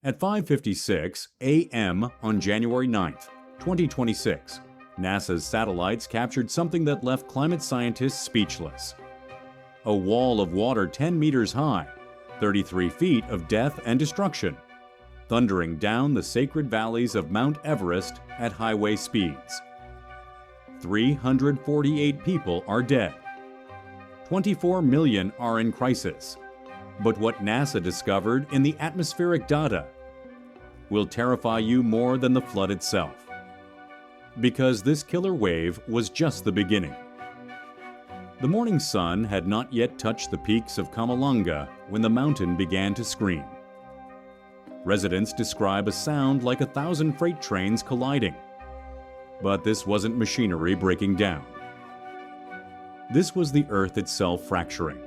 At 5:56 a.m. on January 9, 2026, NASA's satellites captured something that left climate scientists speechless. A wall of water 10 meters high, 33 feet of death and destruction, thundering down the sacred valleys of Mount Everest at highway speeds. 348 people are dead. 24 million are in crisis. But what NASA discovered in the atmospheric data will terrify you more than the flood itself. Because this killer wave was just the beginning. The morning sun had not yet touched the peaks of Kamalanga when the mountain began to scream. Residents describe a sound like 1,000 freight trains colliding. But this wasn't machinery breaking down. This was the Earth itself fracturing.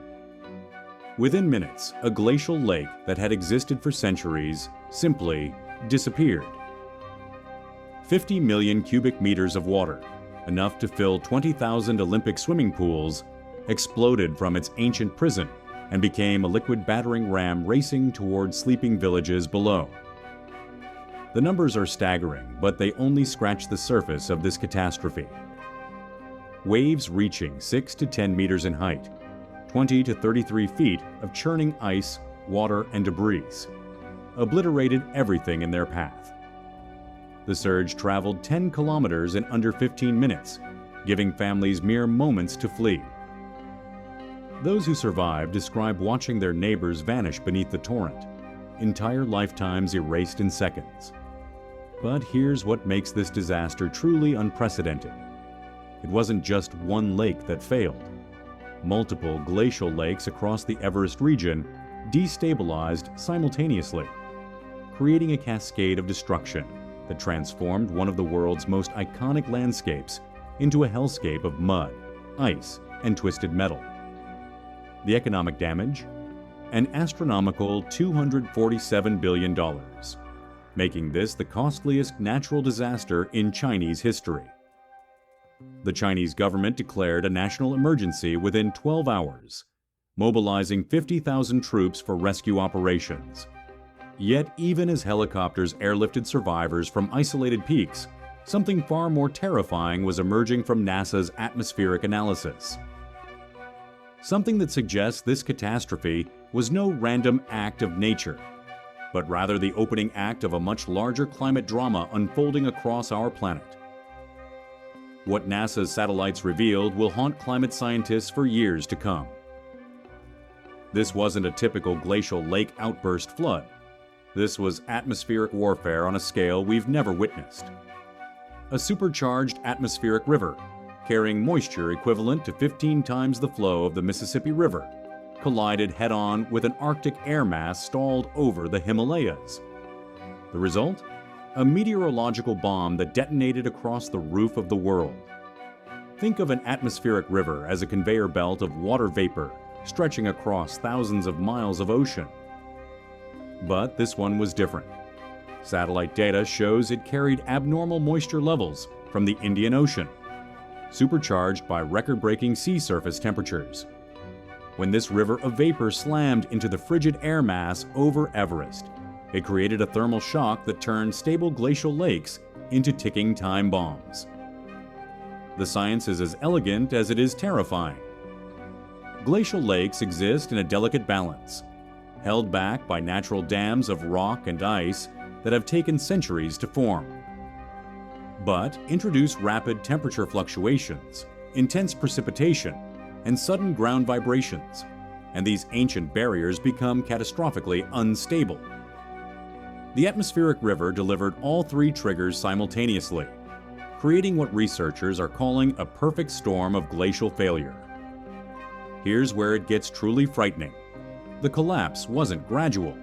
Within minutes, a glacial lake that had existed for centuries simply disappeared. 50 million cubic meters of water, enough to fill 20,000 Olympic swimming pools, exploded from its ancient prison and became a liquid battering ram racing towards sleeping villages below. The numbers are staggering, but they only scratch the surface of this catastrophe. Waves reaching 6 to 10 meters in height, 20 to 33 feet of churning ice, water, and debris, obliterated everything in their path. The surge traveled 10 kilometers in under 15 minutes, giving families mere moments to flee. Those who survived describe watching their neighbors vanish beneath the torrent, entire lifetimes erased in seconds. But here's what makes this disaster truly unprecedented. It wasn't just one lake that failed. Multiple glacial lakes across the Everest region destabilized simultaneously, creating a cascade of destruction that transformed one of the world's most iconic landscapes into a hellscape of mud, ice, and twisted metal. The economic damage? An astronomical $247 billion, making this the costliest natural disaster in Chinese history. The Chinese government declared a national emergency within 12 hours, mobilizing 50,000 troops for rescue operations. Yet even as helicopters airlifted survivors from isolated peaks, something far more terrifying was emerging from NASA's atmospheric analysis. Something that suggests this catastrophe was no random act of nature, but rather the opening act of a much larger climate drama unfolding across our planet. What NASA's satellites revealed will haunt climate scientists for years to come. This wasn't a typical glacial lake outburst flood. This was atmospheric warfare on a scale we've never witnessed. A supercharged atmospheric river, carrying moisture equivalent to 15 times the flow of the Mississippi River, collided head-on with an Arctic air mass stalled over the Himalayas. The result? A meteorological bomb that detonated across the roof of the world. Think of an atmospheric river as a conveyor belt of water vapor stretching across thousands of miles of ocean. But this one was different. Satellite data shows it carried abnormal moisture levels from the Indian Ocean, supercharged by record-breaking sea surface temperatures. When this river of vapor slammed into the frigid air mass over Everest, it created a thermal shock that turned stable glacial lakes into ticking time bombs. The science is as elegant as it is terrifying. Glacial lakes exist in a delicate balance, held back by natural dams of rock and ice that have taken centuries to form. But introduce rapid temperature fluctuations, intense precipitation, and sudden ground vibrations, and these ancient barriers become catastrophically unstable. The atmospheric river delivered all three triggers simultaneously, creating what researchers are calling a perfect storm of glacial failure. Here's where it gets truly frightening. The collapse wasn't gradual.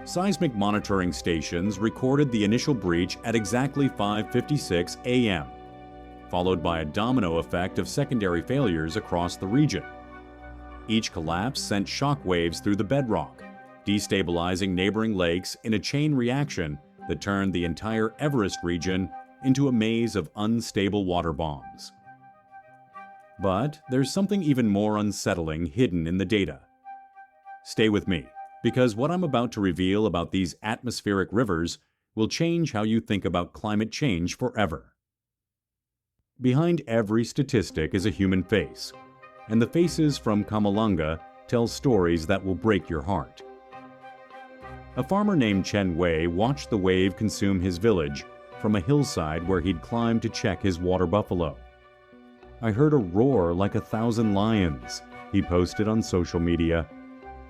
Seismic monitoring stations recorded the initial breach at exactly 5:56 a.m., followed by a domino effect of secondary failures across the region. Each collapse sent shock waves through the bedrock, destabilizing neighboring lakes in a chain reaction that turned the entire Everest region into a maze of unstable water bombs. But there's something even more unsettling hidden in the data. Stay with me, because what I'm about to reveal about these atmospheric rivers will change how you think about climate change forever. Behind every statistic is a human face, and the faces from Kamalanga tell stories that will break your heart. A farmer named Chen Wei watched the wave consume his village from a hillside where he'd climbed to check his water buffalo. "I heard a roar like 1,000 lions," he posted on social media.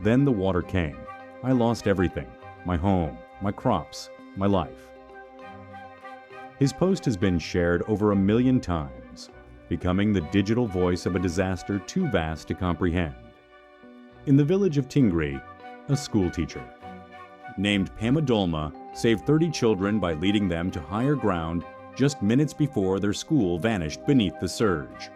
"Then the water came. I lost everything, my home, my crops, my life." His post has been shared over 1 million times, becoming the digital voice of a disaster too vast to comprehend. In the village of Tingri, a schoolteacher named Pema Dolma saved 30 children by leading them to higher ground just minutes before their school vanished beneath the surge.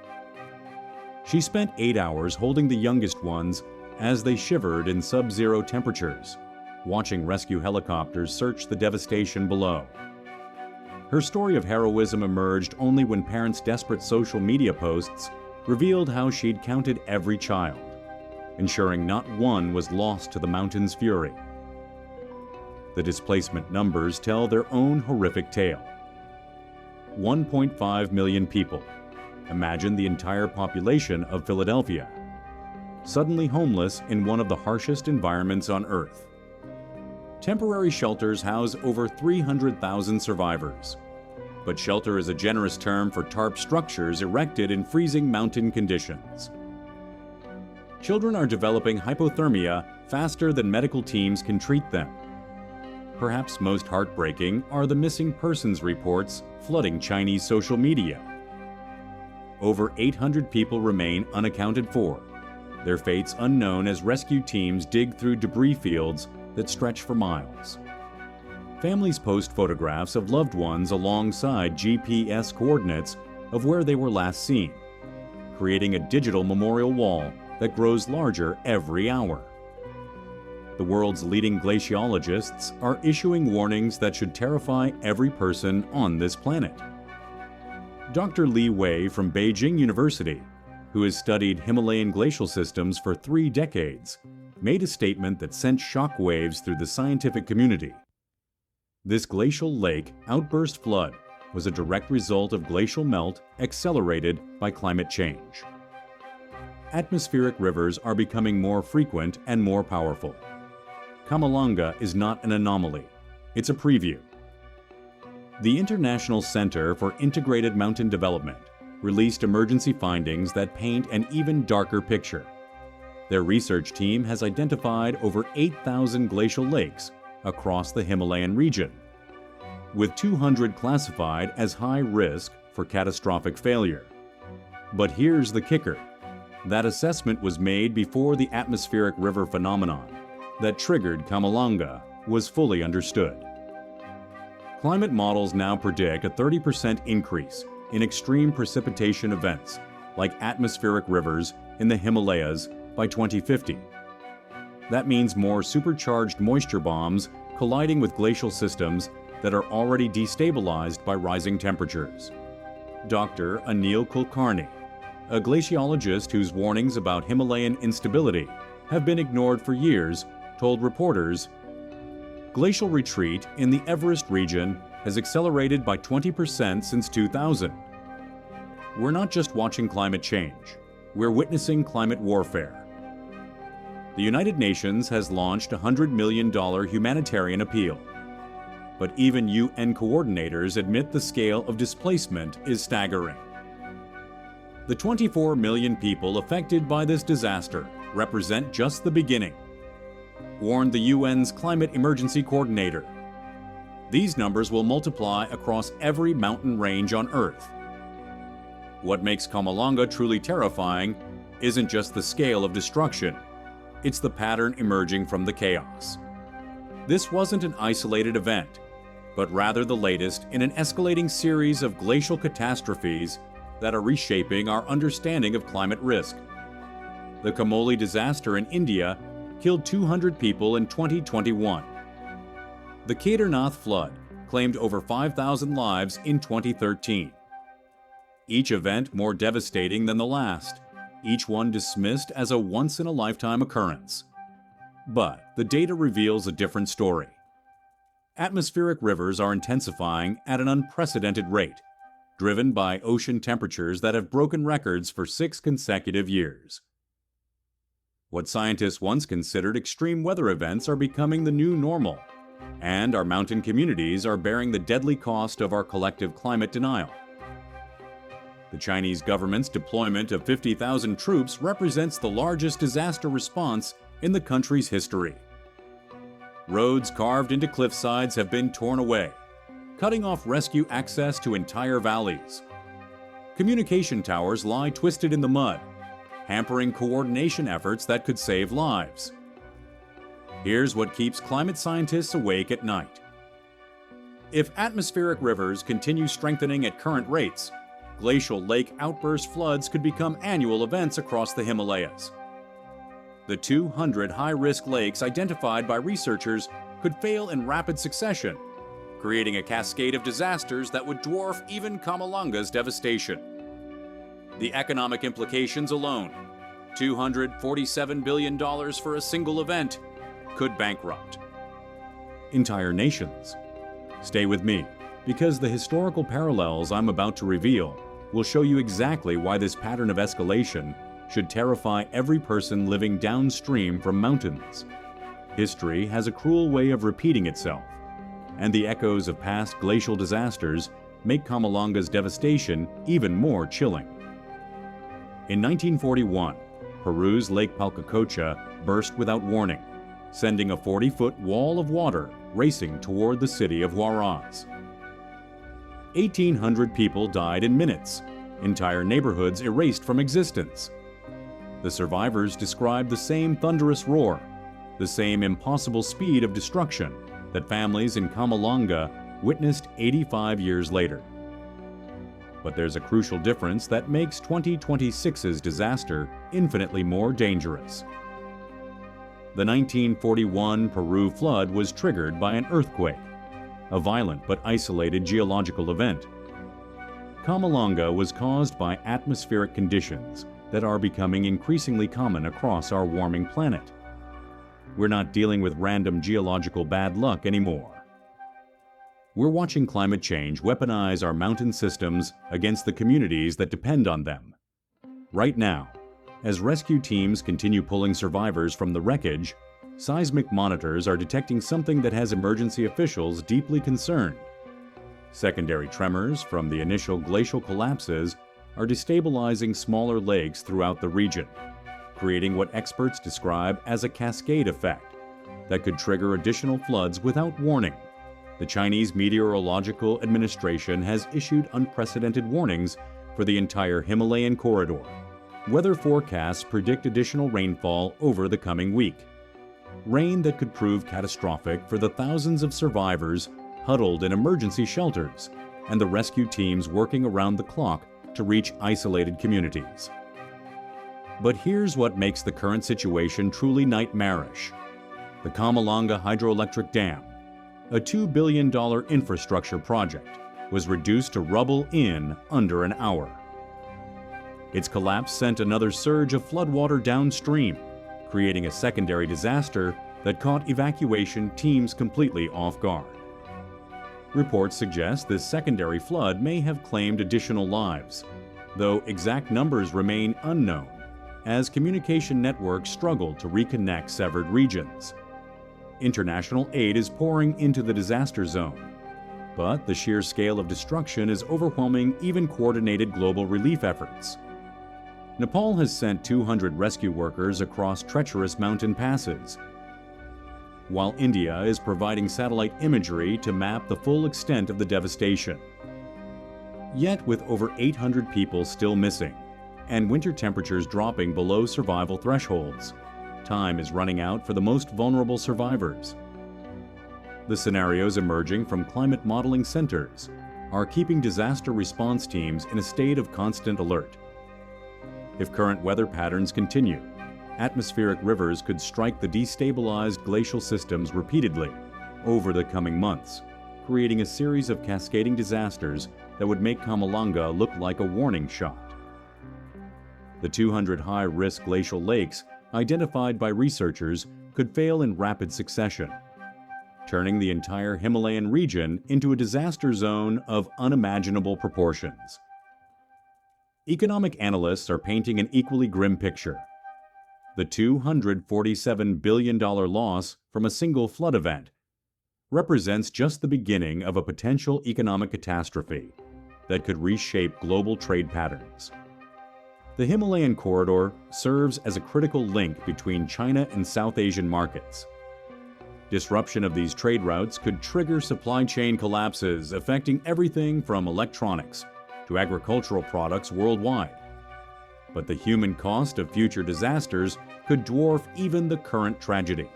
She spent 8 hours holding the youngest ones as they shivered in sub-zero temperatures, watching rescue helicopters search the devastation below. Her story of heroism emerged only when parents' desperate social media posts revealed how she'd counted every child, ensuring not one was lost to the mountain's fury. The displacement numbers tell their own horrific tale. 1.5 million people, imagine the entire population of Philadelphia, suddenly homeless in one of the harshest environments on Earth. Temporary shelters house over 300,000 survivors, but shelter is a generous term for tarp structures erected in freezing mountain conditions. Children are developing hypothermia faster than medical teams can treat them. Perhaps most heartbreaking are the missing persons reports flooding Chinese social media. Over 800 people remain unaccounted for, their fates unknown as rescue teams dig through debris fields that stretch for miles. Families post photographs of loved ones alongside GPS coordinates of where they were last seen, creating a digital memorial wall that grows larger every hour. The world's leading glaciologists are issuing warnings that should terrify every person on this planet. Dr. Li Wei from Beijing University, who has studied Himalayan glacial systems for 3 decades, made a statement that sent shockwaves through the scientific community. This glacial lake outburst flood was a direct result of glacial melt accelerated by climate change. Atmospheric rivers are becoming more frequent and more powerful. Kamalanga is not an anomaly, it's a preview. The International Center for Integrated Mountain Development released emergency findings that paint an even darker picture. Their research team has identified over 8,000 glacial lakes across the Himalayan region, with 200 classified as high risk for catastrophic failure. But here's the kicker. That assessment was made before the atmospheric river phenomenon that triggered Kamalanga was fully understood. Climate models now predict a 30% increase in extreme precipitation events like atmospheric rivers in the Himalayas by 2050. That means more supercharged moisture bombs colliding with glacial systems that are already destabilized by rising temperatures. Dr. Anil Kulkarni, a glaciologist whose warnings about Himalayan instability have been ignored for years, told reporters, "Glacial retreat in the Everest region has accelerated by 20% since 2000. We're not just watching climate change, we're witnessing climate warfare." The United Nations has launched a $100 million humanitarian appeal. But even UN coordinators admit the scale of displacement is staggering. The 24 million people affected by this disaster represent just the beginning, warned the UN's Climate Emergency Coordinator. These numbers will multiply across every mountain range on Earth. What makes Kamalanga truly terrifying isn't just the scale of destruction, it's the pattern emerging from the chaos. This wasn't an isolated event, but rather the latest in an escalating series of glacial catastrophes that are reshaping our understanding of climate risk. The Kamoli disaster in India killed 200 people in 2021. The Kedarnath flood claimed over 5,000 lives in 2013. Each event more devastating than the last, each one dismissed as a once-in-a-lifetime occurrence. But the data reveals a different story. Atmospheric rivers are intensifying at an unprecedented rate, driven by ocean temperatures that have broken records for 6 consecutive years. What scientists once considered extreme weather events are becoming the new normal, and our mountain communities are bearing the deadly cost of our collective climate denial. The Chinese government's deployment of 50,000 troops represents the largest disaster response in the country's history. Roads carved into cliff sides have been torn away, cutting off rescue access to entire valleys. Communication towers lie twisted in the mud, hampering coordination efforts that could save lives. Here's what keeps climate scientists awake at night. If atmospheric rivers continue strengthening at current rates, glacial lake outburst floods could become annual events across the Himalayas. The 200 high-risk lakes identified by researchers could fail in rapid succession, creating a cascade of disasters that would dwarf even Kamolanga's devastation. The economic implications alone, $247 billion for a single event, could bankrupt entire nations. Stay with me, because the historical parallels I'm about to reveal will show you exactly why this pattern of escalation should terrify every person living downstream from mountains. History has a cruel way of repeating itself, and the echoes of past glacial disasters make Kamolanga's devastation even more chilling. In 1941, Peru's Lake Palcacocha burst without warning, sending a 40-foot wall of water racing toward the city of Huaraz. 1,800 people died in minutes, entire neighborhoods erased from existence. The survivors described the same thunderous roar, the same impossible speed of destruction that families in Kamalanga witnessed 85 years later. But there's a crucial difference that makes 2026's disaster infinitely more dangerous. The 1941 Peru flood was triggered by an earthquake, a violent but isolated geological event. Kamalanga was caused by atmospheric conditions that are becoming increasingly common across our warming planet. We're not dealing with random geological bad luck anymore. We're watching climate change weaponize our mountain systems against the communities that depend on them. Right now, as rescue teams continue pulling survivors from the wreckage, seismic monitors are detecting something that has emergency officials deeply concerned. Secondary tremors from the initial glacial collapses are destabilizing smaller lakes throughout the region, creating what experts describe as a cascade effect that could trigger additional floods without warning. The Chinese Meteorological Administration has issued unprecedented warnings for the entire Himalayan corridor. Weather forecasts predict additional rainfall over the coming week. Rain that could prove catastrophic for the thousands of survivors huddled in emergency shelters and the rescue teams working around the clock to reach isolated communities. But here's what makes the current situation truly nightmarish. The Kamalanga Hydroelectric Dam, a $2 billion infrastructure project, was reduced to rubble in under an hour. Its collapse sent another surge of floodwater downstream, creating a secondary disaster that caught evacuation teams completely off guard. Reports suggest this secondary flood may have claimed additional lives, though exact numbers remain unknown as communication networks struggle to reconnect severed regions. International aid is pouring into the disaster zone, but the sheer scale of destruction is overwhelming even coordinated global relief efforts. Nepal has sent 200 rescue workers across treacherous mountain passes, while India is providing satellite imagery to map the full extent of the devastation. Yet, with over 800 people still missing, and winter temperatures dropping below survival thresholds, time is running out for the most vulnerable survivors. The scenarios emerging from climate modeling centers are keeping disaster response teams in a state of constant alert. If current weather patterns continue, atmospheric rivers could strike the destabilized glacial systems repeatedly over the coming months, creating a series of cascading disasters that would make Kamalanga look like a warning shot. The 200 high-risk glacial lakes identified by researchers could fail in rapid succession, turning the entire Himalayan region into a disaster zone of unimaginable proportions. Economic analysts are painting an equally grim picture. The $247 billion loss from a single flood event represents just the beginning of a potential economic catastrophe that could reshape global trade patterns. The Himalayan corridor serves as a critical link between China and South Asian markets. Disruption of these trade routes could trigger supply chain collapses affecting everything from electronics to agricultural products worldwide. But the human cost of future disasters could dwarf even the current tragedy.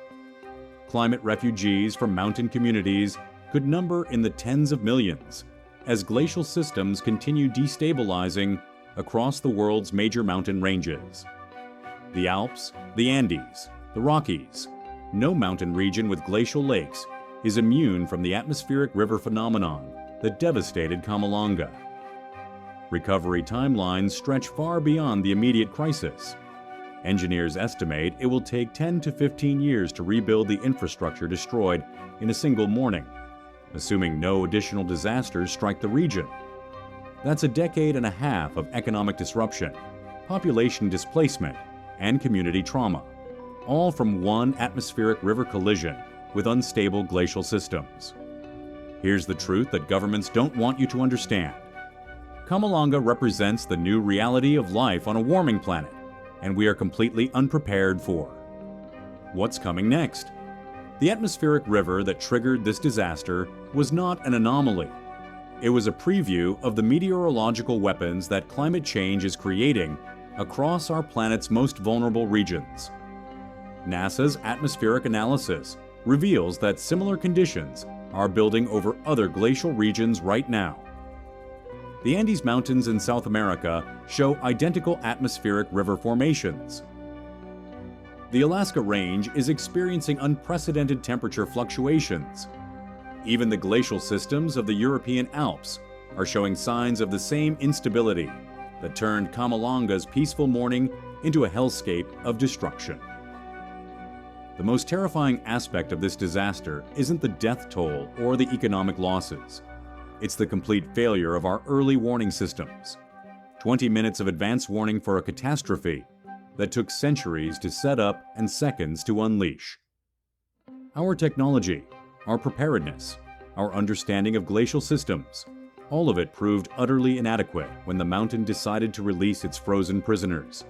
Climate refugees from mountain communities could number in the tens of millions as glacial systems continue destabilizing across the world's major mountain ranges. The Alps, the Andes, the Rockies. No mountain region with glacial lakes is immune from the atmospheric river phenomenon that devastated Kamalanga. Recovery timelines stretch far beyond the immediate crisis. Engineers estimate it will take 10 to 15 years to rebuild the infrastructure destroyed in a single morning, assuming no additional disasters strike the region. That's a decade and a half of economic disruption, population displacement, and community trauma, all from one atmospheric river collision with unstable glacial systems. Here's the truth that governments don't want you to understand. Kamalanga represents the new reality of life on a warming planet, and we are completely unprepared for. What's coming next? The atmospheric river that triggered this disaster was not an anomaly. It was a preview of the meteorological weapons that climate change is creating across our planet's most vulnerable regions. NASA's atmospheric analysis reveals that similar conditions are building over other glacial regions right now. The Andes Mountains in South America show identical atmospheric river formations. The Alaska Range is experiencing unprecedented temperature fluctuations. Even the glacial systems of the European Alps are showing signs of the same instability that turned Kamalanga's peaceful morning into a hellscape of destruction. The most terrifying aspect of this disaster isn't the death toll or the economic losses. It's the complete failure of our early warning systems. 20 minutes of advance warning for a catastrophe that took centuries to set up and seconds to unleash. Our technology, our preparedness, our understanding of glacial systems, all of it proved utterly inadequate when the mountain decided to release its frozen prisoners.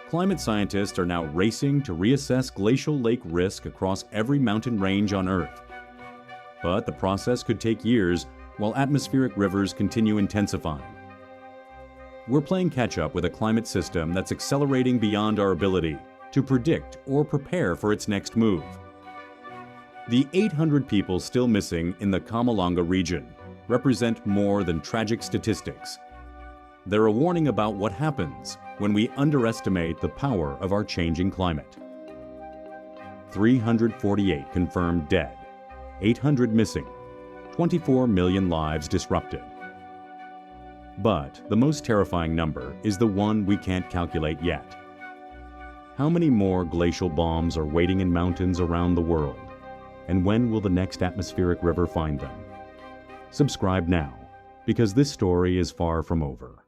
Climate scientists are now racing to reassess glacial lake risk across every mountain range on Earth. But the process could take years while atmospheric rivers continue intensifying. We're playing catch-up with a climate system that's accelerating beyond our ability to predict or prepare for its next move. The 800 people still missing in the Kamalanga region represent more than tragic statistics. They're a warning about what happens when we underestimate the power of our changing climate. 348 confirmed dead. 800 missing, 24 million lives disrupted. But the most terrifying number is the one we can't calculate yet. How many more glacial bombs are waiting in mountains around the world? And when will the next atmospheric river find them? Subscribe now, because this story is far from over.